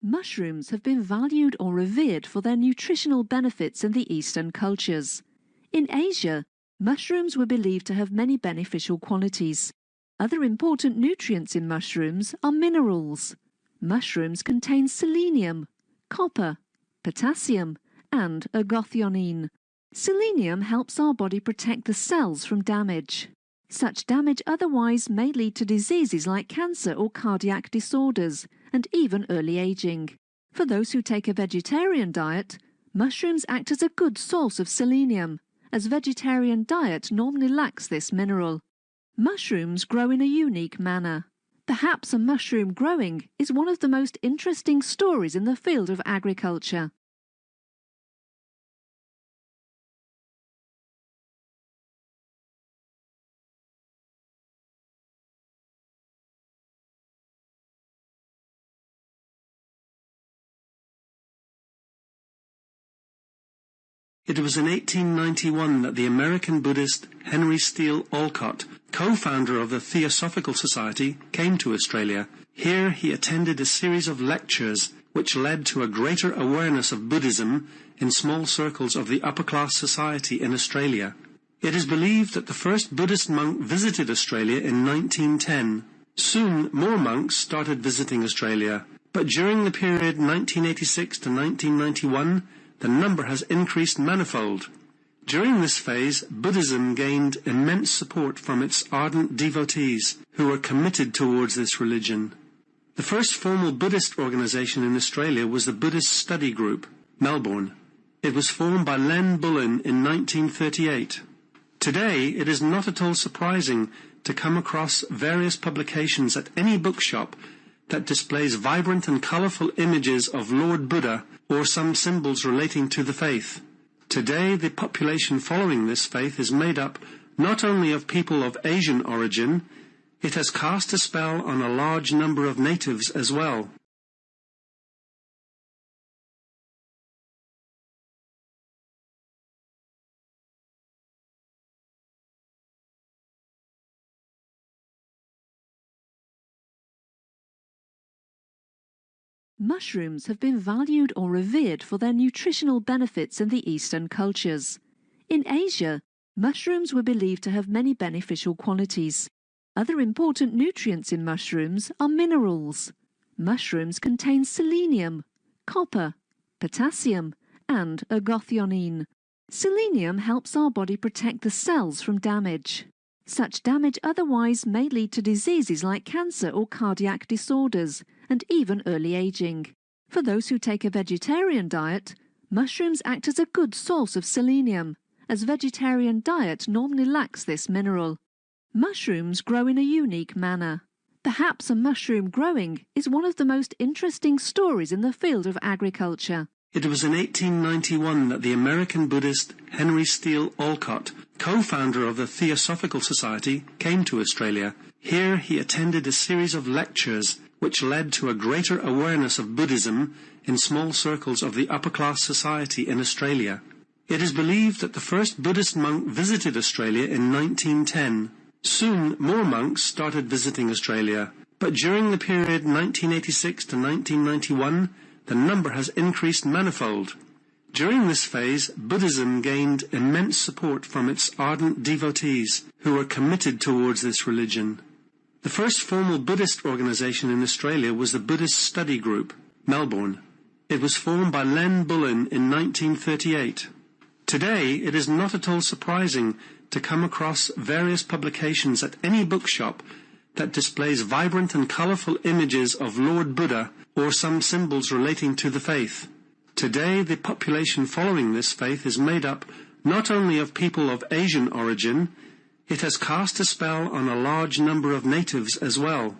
Mushrooms have been valued or revered for their nutritional benefits in the Eastern cultures. In Asia, mushrooms were believed to have many beneficial qualities. Other important nutrients in mushrooms are minerals. Mushrooms contain selenium, copper, potassium, and ergothioneine. Selenium helps our body protect the cells from damage. Such damage otherwise may lead to diseases like cancer or cardiac disorders, and even early aging. For those who take a vegetarian diet, mushrooms act as a good source of selenium, as vegetarian diet normally lacks this mineral. Mushrooms grow in a unique manner. Perhaps a mushroom growing is one of the most interesting stories in the field of agriculture. It was in 1891 that the American Buddhist Henry Steele Olcott, co-founder of the Theosophical Society, came to Australia. Here he attended a series of lectures which led to a greater awareness of Buddhism in small circles of the upper-class society in Australia. It is believed that the first Buddhist monk visited Australia in 1910. Soon more monks started visiting Australia, but during the period 1986 to 1991, the number has increased manifold. During this phase, Buddhism gained immense support from its ardent devotees who were committed towards this religion. The first formal Buddhist organization in Australia was the Buddhist Study Group, Melbourne. It was formed by Len Bullen in 1938. Today, it is not at all surprising to come across various publications at any bookshop that displays vibrant and colorful images of Lord Buddha or some symbols relating to the faith. Today, the population following this faith is made up not only of people of Asian origin, it has cast a spell on a large number of natives as well. Mushrooms have been valued or revered for their nutritional benefits in the Eastern cultures. In Asia, mushrooms were believed to have many beneficial qualities. Other important nutrients in mushrooms are minerals. Mushrooms contain selenium, copper, potassium, and ergothioneine. Selenium helps our body protect the cells from damage. Such damage otherwise may lead to diseases like cancer or cardiac disorders, and even early aging. For those who take a vegetarian diet, mushrooms act as a good source of selenium, as vegetarian diet normally lacks this mineral. Mushrooms grow in a unique manner. Perhaps a mushroom growing is one of the most interesting stories in the field of agriculture. It was in 1891 that the American Buddhist Henry Steele Olcott, co-founder of the Theosophical Society, came to Australia. Here he attended a series of lectures which led to a greater awareness of Buddhism in small circles of the upper-class society in Australia. It is believed that the first Buddhist monk visited Australia in 1910. Soon more monks started visiting Australia, but during the period 1986 to 1991, the number has increased manifold. During this phase, Buddhism gained immense support from its ardent devotees who were committed towards this religion. The first formal Buddhist organization in Australia was the Buddhist Study Group, Melbourne. It was formed by Len Bullen in 1938. Today, it is not at all surprising to come across various publications at any bookshop that displays vibrant and colorful images of Lord Buddha or some symbols relating to the faith. Today, the population following this faith is made up not only of people of Asian origin, it has cast a spell on a large number of natives as well.